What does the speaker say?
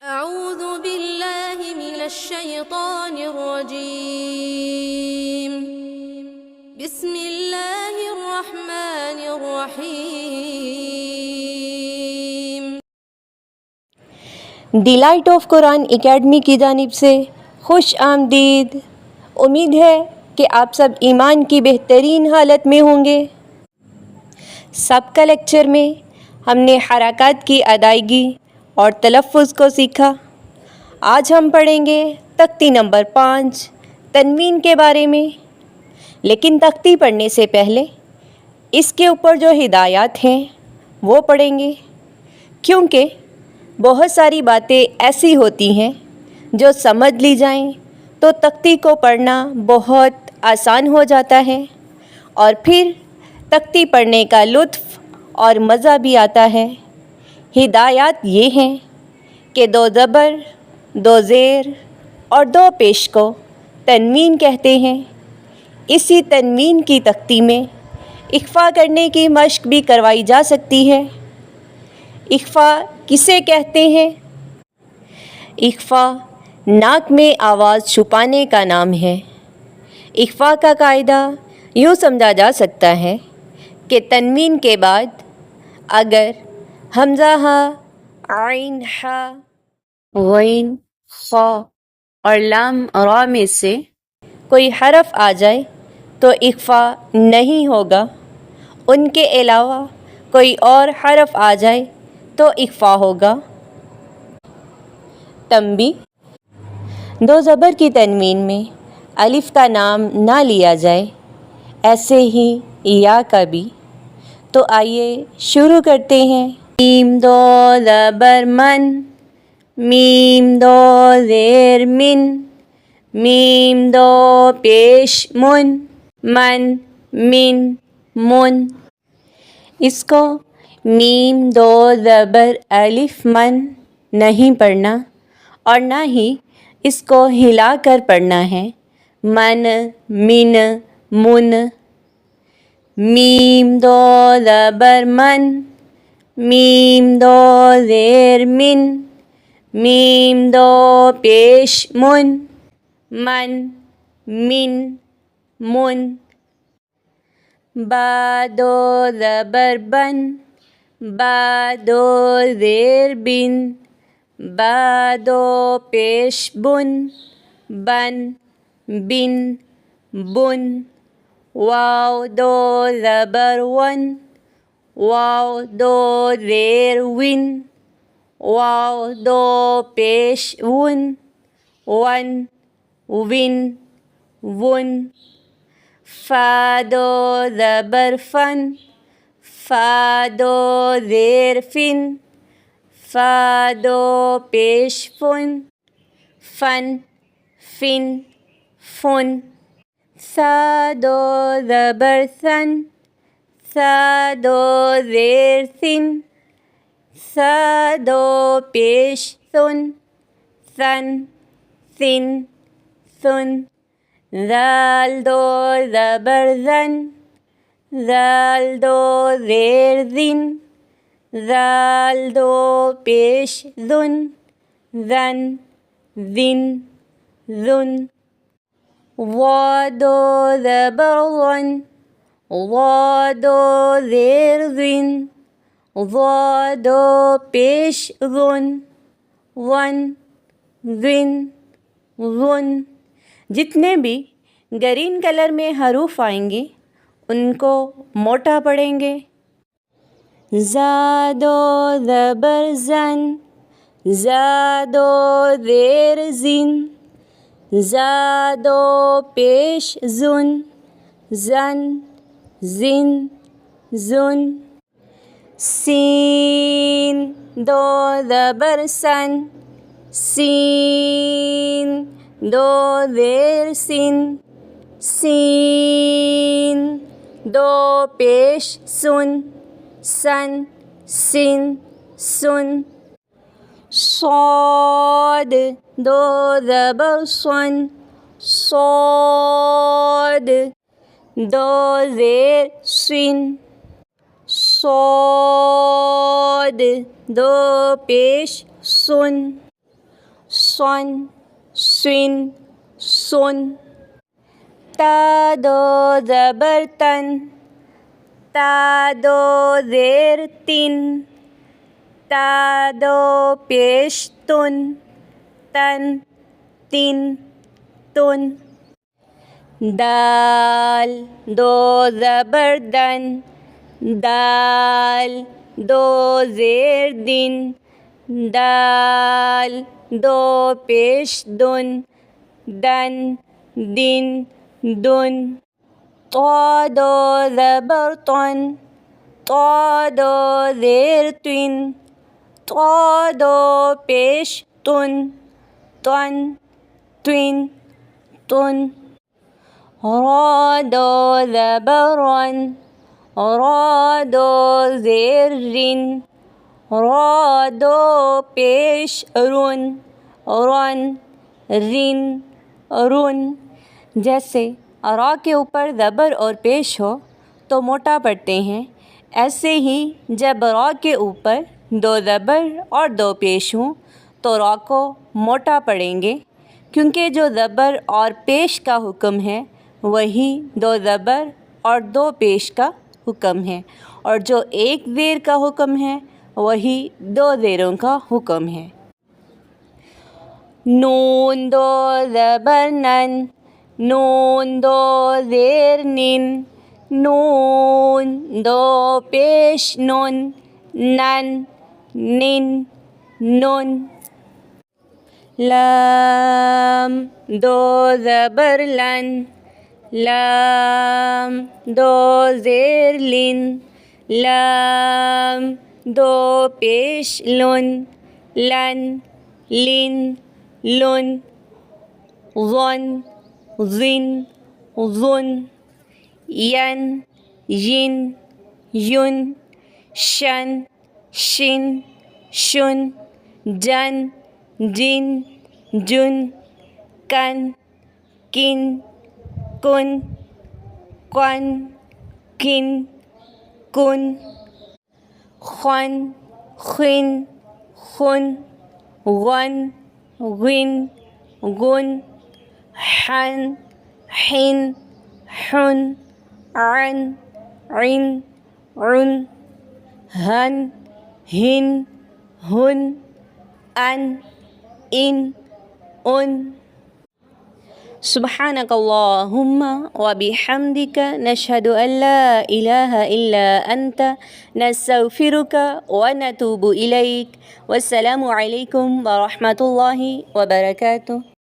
أعوذ بالله من الشيطان الرجيم بسم الله الرحمن الرحيم ڈیلائٹ آف قرآن اکیڈمی کی جانب سے خوش آمدید۔ امید ہے کہ آپ سب ایمان کی بہترین حالت میں ہوں گے۔ سابقہ لیکچر میں ہم نے حرکات کی ادائیگی اور تلفظ کو سیکھا۔ آج ہم پڑھیں گے تختی نمبر 5 تنوین کے بارے میں، لیکن تختی پڑھنے سے پہلے اس کے اوپر جو ہدایات ہیں وہ پڑھیں گے، کیونکہ بہت ساری باتیں ایسی ہوتی ہیں جو سمجھ لی جائیں تو تختی کو پڑھنا بہت آسان ہو جاتا ہے، اور پھر تختی پڑھنے کا لطف اور مزہ بھی آتا ہے۔ ہدایات یہ ہیں کہ 2 زبر، 2 زیر اور 2 پیش کو تنوین کہتے ہیں۔ اسی تنوین کی تختی میں اخفا کرنے کی مشق بھی کروائی جا سکتی ہے۔ اخفا کسے کہتے ہیں؟ اخفا ناک میں آواز چھپانے کا نام ہے۔ اخفا کا قاعدہ یوں سمجھا جا سکتا ہے کہ تنوین کے بعد اگر حمزہ ہا، عین ہا، غین خا اور لام را میں سے کوئی حرف آ جائے تو اخفا نہیں ہوگا، ان کے علاوہ کوئی اور حرف آ جائے تو اخفا ہوگا۔ تنبیہ: 2 زبر کی تنوین میں الف کا نام نہ لیا جائے، ایسے ہی یا کا بھی۔ تو آئیے شروع کرتے ہیں۔ میم 2 زبر من، میم 2 زیر من، میم 2 پیش من، من من من۔ اس کو میم 2 زبر الف من نہیں پڑھنا، اور نہ ہی اس کو ہلا کر پڑھنا ہے، من من من۔ میم 2 زبر من، میم 2 زیر من، میم 2 پیش من، من من من۔ با 2 زبر بن، با 2 زیر بن، با 2 پیش بن، بن بن بن۔ واو 2 زبر ون، واو 2 زیر ون، واو 2 پیش ون، ون ون ون۔ فا 2 زبر فن، فا 2 زیر فن، فا 2 پیش فن، فن فن فن۔ سا 2 زبر سن، سا 2 زیر سن، سا 2 پیش سن، سن سن سن۔ زال 2 زبر زن، زال 2 زیر زن، زال 2 پیش زن، زن زن زن۔ وا 2 زبر ون، وا 2 زیر زن، وا 2 پیش زن، ون زن زن۔ جتنے بھی گرین کلر میں حروف آئیں گے ان کو موٹا پڑھیں گے۔ زا 2 زبر زن، زا 2 زیر زن، زا 2 پیش زن، زن زن زن۔ سین 2 زبر سن، سین 2 زیر سن، سین 2 پیش سن، سن سن سن۔ صاد 2 زبر سن، صاد 2 زیر سن، صاد 2 پیش سن، صن سن سن تا دو زبر تن تا دو زیر تن تا دو پیش تن تن تن تن دال دو زبر دن دال دو زیر دن دال دو پیش دن دن دن دن طا دو زبر طن طا دو زیر تن طا دو پیش تن تن تن تن را دو زبر رن را دو زیر رن را دو پیش رن رن رن رن جیسے را کے اوپر زبر اور پیش ہو تو موٹا پڑھتے ہیں، ایسے ہی جب را کے اوپر دو زبر اور دو پیش ہوں تو را کو موٹا پڑھیں گے، کیونکہ جو زبر اور پیش کا حکم ہے وہی دو زبر اور دو پیش کا حکم ہے، اور جو ایک زیر کا حکم ہے وہی دو زیروں کا حکم ہے۔ نون دو زبر نن نون دو زیر نن نون دو پیش نن نن نن نن لام دو زبر لن لام دو زیر لن لام دو پیش لن لن لن لن ظن ظن ظن ین ین یون شن شن شن جن جن جن کن کن کن کن کن کن خن خن خن غن غن غن حن حن حن عن عن عن هن هن هن ان ان ان سبحانك اللهم وبحمدك نشهد أن لا إله إلا أنت نستغفرك ونتوب إليك والسلام عليكم ورحمة الله وبركاته.